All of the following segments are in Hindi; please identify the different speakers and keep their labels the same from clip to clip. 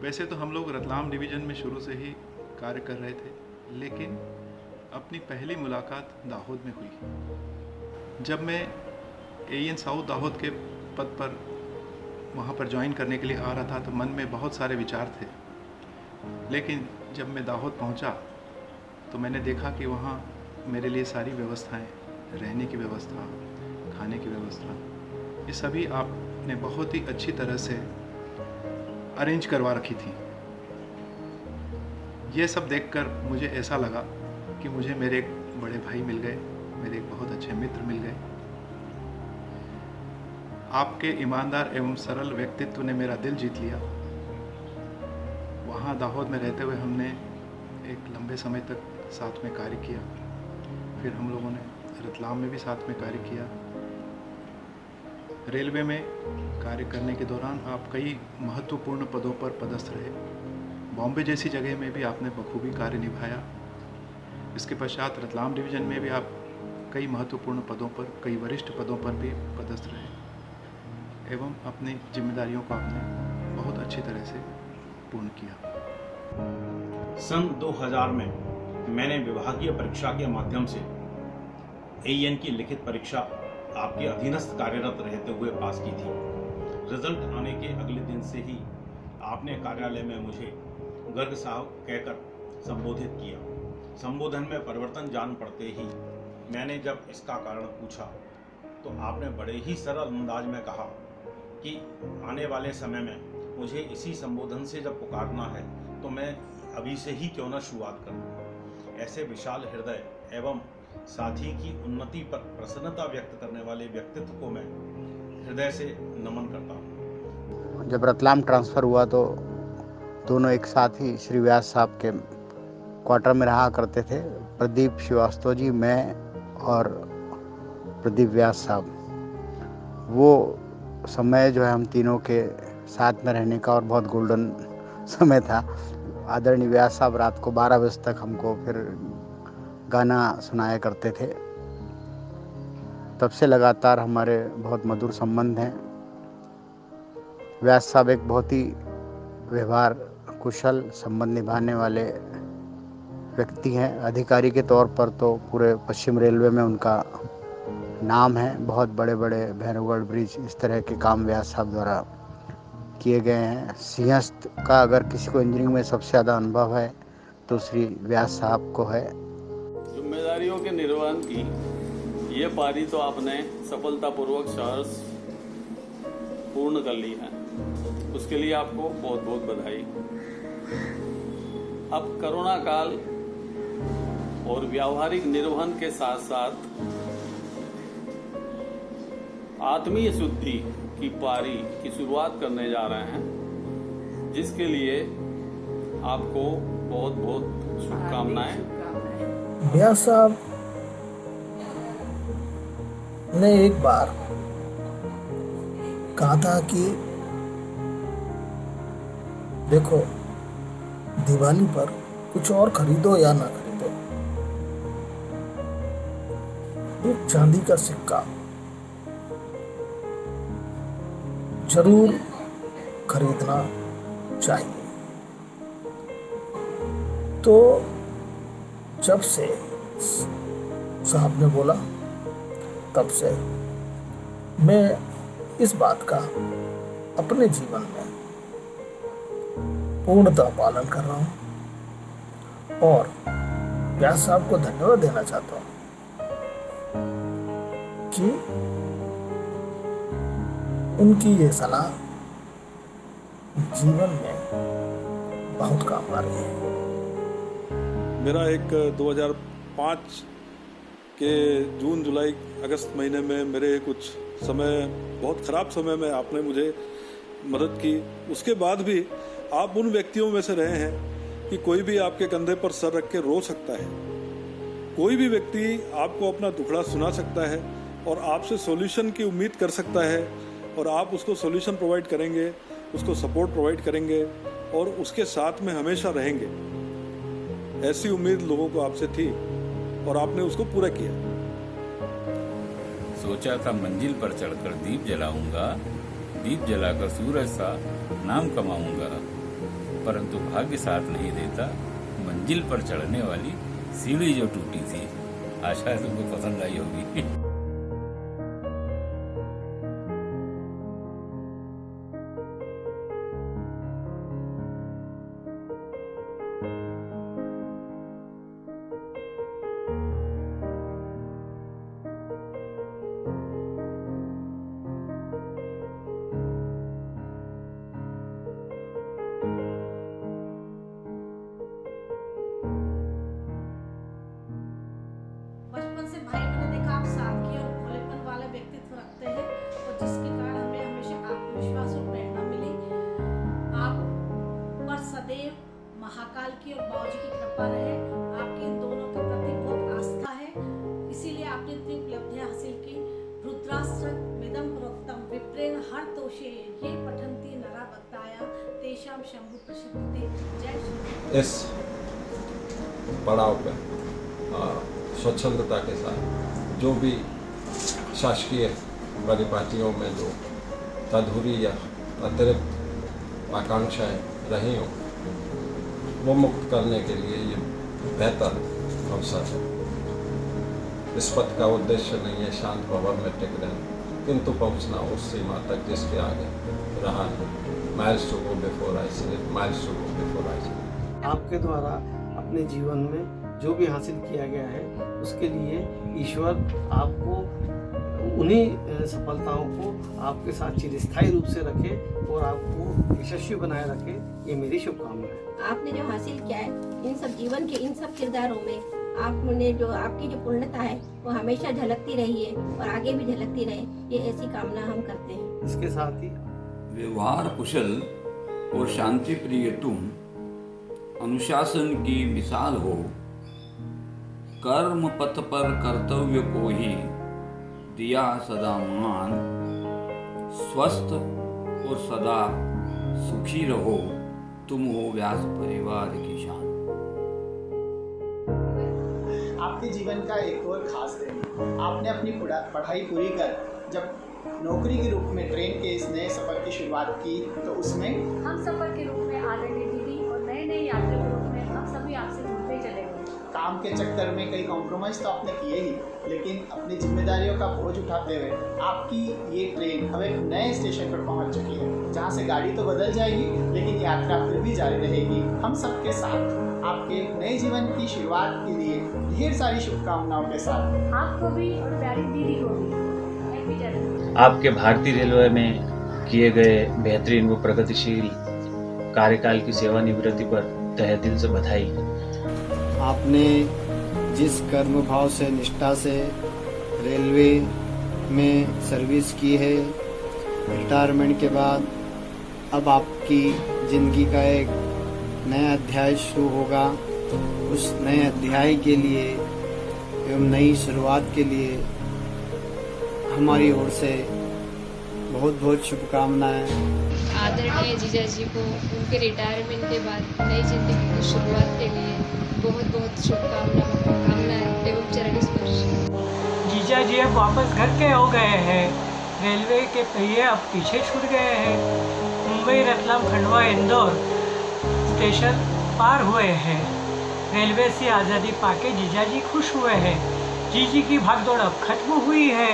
Speaker 1: वैसे तो हम लोग रतलाम डिवीज़न में शुरू से ही कार्य कर रहे थे, लेकिन अपनी पहली मुलाकात दाहोद में हुई। जब मैं एएन साउथ दाहोद के पद पर वहाँ पर ज्वाइन करने के लिए आ रहा था तो मन में बहुत सारे विचार थे, लेकिन जब मैं दाहोद पहुँचा तो मैंने देखा कि वहाँ मेरे लिए सारी व्यवस्थाएं, रहने की व्यवस्था, खाने की व्यवस्था, ये सभी आपने बहुत ही अच्छी तरह से अरेंज करवा रखी थी। ये सब देखकर मुझे ऐसा लगा कि मुझे मेरे एक बड़े भाई मिल गए, मेरे एक बहुत अच्छे मित्र मिल गए। आपके ईमानदार एवं सरल व्यक्तित्व ने मेरा दिल जीत लिया। वहाँ दाहोद में रहते हुए हमने एक लंबे समय तक साथ में कार्य किया। फिर हम लोगों ने रतलाम में भी साथ में कार्य किया। रेलवे में कार्य करने के दौरान आप कई महत्वपूर्ण पदों पर पदस्थ रहे। बॉम्बे जैसी जगह में भी आपने बखूबी कार्य निभाया। इसके पश्चात रतलाम डिवीज़न में भी आप कई महत्वपूर्ण पदों पर, कई वरिष्ठ पदों पर भी पदस्थ रहे एवं अपनी जिम्मेदारियों को आपने बहुत अच्छी तरह से पूर्ण किया।
Speaker 2: सन 2000 में मैंने विभागीय परीक्षा के माध्यम से एएन की लिखित परीक्षा आपके अधीनस्थ कार्यरत रहते हुए पास की थी। रिजल्ट आने के अगले दिन से ही आपने कार्यालय में मुझे गर्ग साहब कहकर संबोधित किया। संबोधन में परिवर्तन जान पड़ते ही मैंने जब इसका कारण पूछा तो आपने बड़े ही सरल अंदाज में कहा कि आने वाले समय में मुझे इसी संबोधन से जब पुकारना है तो मैं अभी से ही क्यों न शुरुआत करूं। ऐसे विशाल हृदय एवं साथी की उन्नति पर प्रसन्नता व्यक्त करने वाले व्यक्तित्व को मैं हृदय से नमन करता हूँ।
Speaker 3: जब रतलाम ट्रांसफ़र हुआ तो दोनों एक साथ ही श्री व्यास साहब के क्वार्टर में रहा करते थे। प्रदीप श्रीवास्तव जी, मैं और प्रदीप व्यास साहब। वो समय जो है हम तीनों के साथ में रहने का और बहुत गोल्डन समय था। आदरणीय व्यास साहब रात को 12 बजे तक हमको फिर गाना सुनाया करते थे। तब से लगातार हमारे बहुत मधुर संबंध हैं। व्यास साहब एक बहुत ही व्यवहार कुशल, संबंध निभाने वाले व्यक्ति हैं। अधिकारी के तौर पर तो पूरे पश्चिम रेलवे में उनका नाम है। बहुत बड़े बड़े भैरवगढ़ ब्रिज, इस तरह के काम व्यास साहब द्वारा किए गए हैं। सिंहस्थ का अगर किसी को इंजीनियरिंग में सबसे ज़्यादा अनुभव है तो श्री व्यास साहब को है।
Speaker 4: जिम्मेदारियों के निर्वहन की ये पारी तो आपने सफलतापूर्वक सहर्ष पूर्ण कर ली है, उसके लिए आपको बहुत बहुत बधाई। अब कोरोना काल और व्यावहारिक निर्वहन के साथ साथ आत्मीय शुद्धि की पारी की शुरुआत करने जा रहे हैं, जिसके लिए आपको बहुत बहुत शुभकामनाएं।
Speaker 5: व्यास साहब ने एक बार कहा था कि देखो, दिवाली पर कुछ और खरीदो या ना खरीदो, एक चांदी का सिक्का जरूर खरीदना चाहिए। तो जब से साहब ने बोला, तब से मैं इस बात का अपने जीवन में पूर्णतः पालन कर रहा हूं और व्यास साहब को धन्यवाद देना चाहता हूं कि उनकी ये सलाह जीवन में बहुत काम आ रही है।
Speaker 6: मेरा एक 2005 के जून, जुलाई, अगस्त महीने में मेरे कुछ समय, बहुत ख़राब समय में आपने मुझे मदद की। उसके बाद भी आप उन व्यक्तियों में से रहे हैं कि कोई भी आपके कंधे पर सर रख के रो सकता है। कोई भी व्यक्ति आपको अपना दुखड़ा सुना सकता है और आपसे सॉल्यूशन की उम्मीद कर सकता है और आप उसको सॉल्यूशन प्रोवाइड करेंगे, उसको सपोर्ट प्रोवाइड करेंगे और उसके साथ में हमेशा रहेंगे। ऐसी उम्मीद लोगों को आपसे थी और आपने उसको पूरा किया।
Speaker 7: सोचा था मंजिल पर चढ़कर दीप जलाऊंगा, दीप जलाकर सूरज सा नाम कमाऊंगा। परंतु भाग्य साथ नहीं देता। मंजिल पर चढ़ने वाली सीढ़ी जो टूटी थी। आशा है तुमको पसंद आई होगी।
Speaker 8: बचपन से भाई मैंने देखा आप सादगी और भोलेपन वाला व्यक्तित्व रखते हैं और जिसके कारण हमें हमेशा आत्मविश्वास और प्रेरणा मिली। आप पर सदैव महाकाल की और बाबूजी की कृपा रहे। आपकी इन दोनों के प्रति बहुत आस्था है, इसीलिए आपने इतनी उपलब्धियां हासिल की। रुद्रास्त्र मिदम प्रोक्तम विप्रेण हर तोषे ये पठंती नरा भक्ताया तेषाम शंभु प्रसिद्धि। जय श्री।
Speaker 9: इस पड़ाव पर स्वच्छंदता के साथ जो भी शासकीय परिपाटियों में जो अधूरी या अतिरिक्त आकांक्षाएं रही हों वो मुक्त करने के लिए ये बेहतर अवसर है। इस पथ का उद्देश्य नहीं है शांत भवन में टिक रहना, किंतु पहुंचना उस सीमा तक जिसके आगे रहा नहीं। Miles to go before I sleep, miles to go before I sleep.
Speaker 10: आपके द्वारा अपने जीवन में जो भी हासिल किया गया है उसके लिए ईश्वर आपको उन्हीं सफलताओं को आपके साथ चिरस्थायी रूप से रखे और आपको यशस्वी बनाए रखे, ये मेरी शुभकामना है।
Speaker 11: आपने जो हासिल किया है इन सब जीवन के इन सब किरदारों में, आपने जो आपकी जो पूर्णता है वो हमेशा झलकती रही है और आगे भी झलकती रहे, ये ऐसी कामना हम करते हैं।
Speaker 10: इसके साथ ही
Speaker 12: व्यवहार कुशल और शांति प्रिय तुम अनुशासन की मिसाल हो। कर्म पथ पर कर्तव्य को ही दिया सदा मान। स्वस्थ और सदा सुखी रहो, तुम हो व्यास परिवार की शान।
Speaker 13: आपके जीवन का एक और खास दिन, आपने अपनी पढ़ाई पूरी कर जब नौकरी के रूप में ट्रेन के इस नए सफर की शुरुआत की तो उसमें
Speaker 14: हम सफर के रूप में आदरणीय दीदी और नए नए यात्री के रूप में हम सभी आपसे जुड़ते चले गए।
Speaker 13: काम के चक्कर में कई कॉम्प्रोमाइज तो आपने किए ही, लेकिन अपनी जिम्मेदारियों का बोझ उठाते हुए आपकी ये ट्रेन अब एक नए स्टेशन पर पहुंच चुकी है, जहां से गाड़ी तो बदल जाएगी लेकिन यात्रा फिर भी जारी रहेगी। हम सबके साथ आपके नए जीवन की शुरुआत के लिए ढेर सारी शुभकामनाओं के साथ
Speaker 14: आपको भी और प्यारी दीदी को भी हैप्पी जर्नी।
Speaker 15: आपके भारतीय रेलवे में किए गए बेहतरीन व प्रगतिशील कार्यकाल की सेवानिवृत्ति पर तहे दिल से बधाई।
Speaker 10: आपने जिस कर्म भाव से निष्ठा से रेलवे में सर्विस की है, रिटायरमेंट के बाद अब आपकी ज़िंदगी का एक नया अध्याय शुरू होगा। उस नए अध्याय के लिए एवं नई शुरुआत के लिए हमारी ओर से बहुत बहुत शुभकामनाएं।
Speaker 16: आदरणीय जीजा जी को उनके रिटायरमेंट के बाद नई जिंदगी की शुरुआत के लिए बहुत बहुत शुभकामनाएं एवं चरण स्पर्श।
Speaker 17: जीजा जी अब वापस घर के हो गए हैं। रेलवे के पहिए अब पीछे छूट गए हैं। मुंबई, रतलाम, खंडवा, इंदौर स्टेशन पार हुए हैं। रेलवे से आज़ादी पाके जीजा जी खुश हुए हैं। जीजी की भागदौड़ अब खत्म हुई है।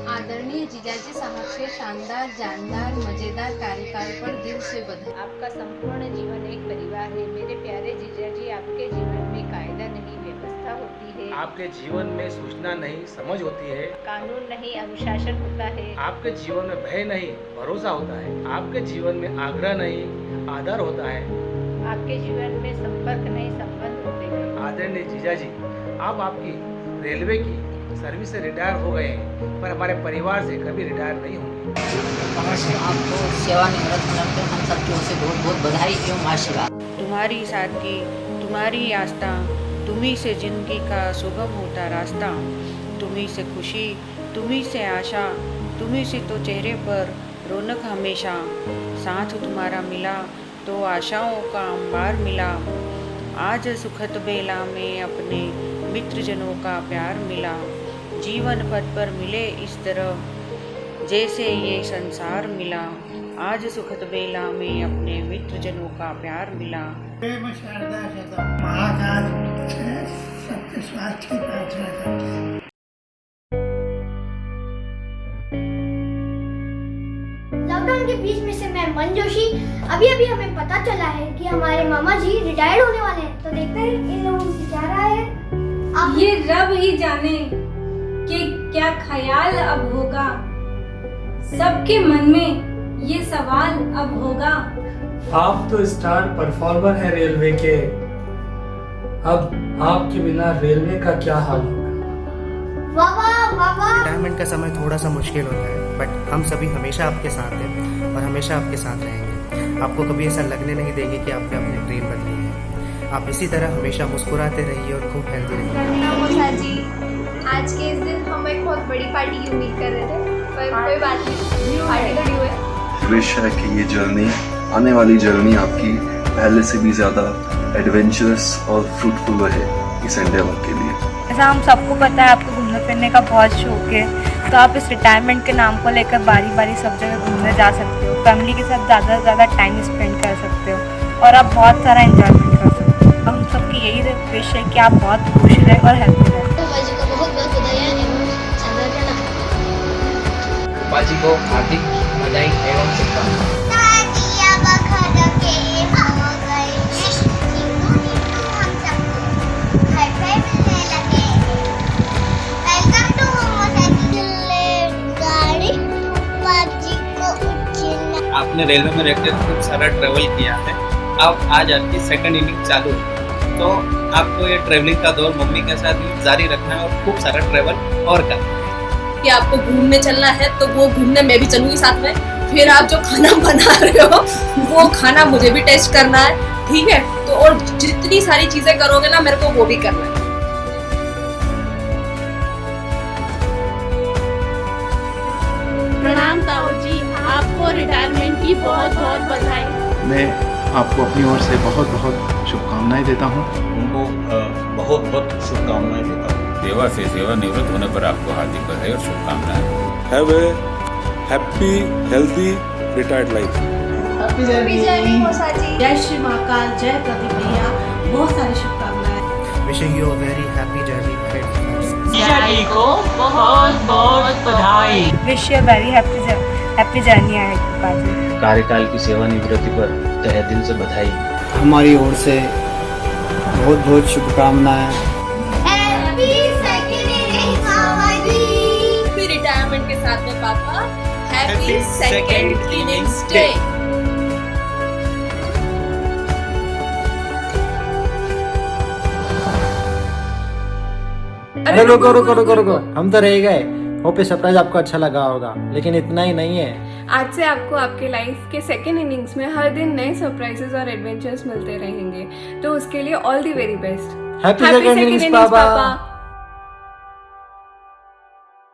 Speaker 16: आदरणीय जीजाजी साहब के शानदार, जानदार, मजेदार कार्यकाल पर दिल से बधाई।
Speaker 18: आपका संपूर्ण जीवन एक परिवार है। मेरे प्यारे जीजाजी, आपके जीवन में कायदा नहीं, व्यवस्था होती है।
Speaker 19: आपके जीवन में सूचना नहीं, समझ होती है।
Speaker 18: कानून नहीं, अनुशासन होता है।
Speaker 19: आपके जीवन में भय नहीं, भरोसा होता है। आपके जीवन में आग्रह नहीं, आदर होता है।
Speaker 18: आपके जीवन में संपर्क नहीं, संबंध होते हैं।
Speaker 19: आदरणीय जीजाजी, आप आपकी रेलवे की सर्विस से रिटायर हो गए हैं, पर हमारे परिवार से कभी रिटायर नहीं होंगे।
Speaker 20: आपको सेवानिवृत्त होने पर हम सबकी ओर से बहुत बहुत बधाई एवं आशीर्वाद।
Speaker 21: तुम्हारी सादगी, तुम्हारी आस्था, तुम्ही से जिंदगी का सुगम होता रास्ता। तुम्ही से खुशी, तुम्ही से आशा, तुम्ही से तो चेहरे पर रौनक हमेशा। साथ तुम्हारा मिला तो आशाओं का अंबार मिला। आज सुखद बेला में अपने मित्रजनों का प्यार मिला। जीवन पथ पर मिले इस तरह जैसे ये संसार मिला। आज सुखद बेला में अपने मित्र जनों का प्यार मिला।
Speaker 5: प्रेम शारदा शतम महाकाल सबके स्वास्थ्य की प्रार्थना करते हैं।
Speaker 1: लॉकडाउन के बीच में से मैं मन जोशी, अभी हमें पता चला है कि हमारे मामा जी रिटायर्ड होने वाले हैं, तो देखते हैं इन लोगों की क्या राय है। आप
Speaker 22: ये रब ही जाने कि क्या ख्याल अब होगा, सबके मन में ये सवाल अब होगा।
Speaker 17: आप तो स्टार परफॉर्मर हैं रेलवे के, अब आपके बिना रेलवे का क्या हाल होगा।
Speaker 23: रिटायरमेंट का समय थोड़ा सा मुश्किल होता है, बट हम सभी हमेशा आपके साथ हैं और हमेशा आपके साथ रहेंगे। आपको कभी ऐसा लगने नहीं देंगे कि आपने अपनी ट्रेन बदली है। आप इसी तरह हमेशा मुस्कुराते रहिए और खूब हेल्दी रहिए।
Speaker 16: जी, आज के इस दिन हम एक बहुत बड़ी पार्टी की उम्मीद कर रहे थे, पर कोई बात नहीं, पार्टी तो ड्यू है।
Speaker 24: विश है कि ये जर्नी, आने वाली जर्नी आपकी पहले से भी ज़्यादा एडवेंचरस और फ्रूटफुल रहे इस एंडेवर के लिए।
Speaker 25: ऐसा हम सबको पता है आपको घूमने फिरने का बहुत शौक है, तो आप इस रिटायरमेंट के नाम को लेकर बारी बारी सब जगह घूमने जा सकते हो, फैमिली के साथ ज़्यादा से ज़्यादा टाइम स्पेंड कर सकते हो और आप बहुत सारा एंजॉयमेंट कर सकते हो। हम सबकी यही विश है कि आप बहुत खुश रहें और हेल्दी रहें।
Speaker 26: बाजी को हार्दिक बधाई एवं शुभकामनाएं।
Speaker 27: आपने रेलवे में रहकर खूब सारा ट्रेवल किया है, अब आज आपकी सेकंड इनिंग चालू है, तो आपको ये ट्रेवलिंग का दौर मम्मी के साथ जारी रखना है और खूब सारा ट्रेवल और करना है।
Speaker 28: कि आपको घूमने चलना है तो वो घूमने मैं भी चलूंगी साथ में, फिर आप जो खाना बना रहे हो वो खाना मुझे भी टेस्ट करना है, ठीक है। तो और जितनी सारी चीजें करोगे ना मेरे को वो भी करना है।
Speaker 29: प्रणाम ताऊ जी, आपको रिटायरमेंट की बहुत बहुत बधाई।
Speaker 30: मैं आपको अपनी ओर से बहुत बहुत शुभकामनाएं देता हूं।
Speaker 2: उनको बहुत बहुत शुभकामनाएं देता हूं।
Speaker 7: सेवा से सेवानिवृत्त होने पर आपको हार्दिक बधाई और शुभकामनाएं।
Speaker 6: Have a happy healthy retired life.
Speaker 8: जय श्री महाकाल, जय प्रदीप भैया, बहुत सारी शुभकामनाएं।
Speaker 23: Wishing you a very happy journey ahead.
Speaker 17: जीजा जी को बहुत बहुत बधाई।
Speaker 25: Wish you very happy journey ahead.
Speaker 15: कार्यकाल की सेवानिवृत्ति पर तहे दिल से बधाई।
Speaker 10: हमारी ओर से बहुत बहुत शुभकामनाएं।
Speaker 28: रिटायरमेंट के साथ में पापा हैप्पी सेकंड इनिंग्स डे।
Speaker 23: अरे रुको, हम तो रह गए। होप ये सरप्राइज आपको अच्छा लगा होगा, लेकिन इतना ही नहीं है।
Speaker 16: आज से आपको आपके लाइफ के सेकेंड इनिंग्स में हर दिन नए सरप्राइजेस और एडवेंचर्स मिलते रहेंगे, तो उसके लिए all the very best.
Speaker 23: Happy second innings पापा।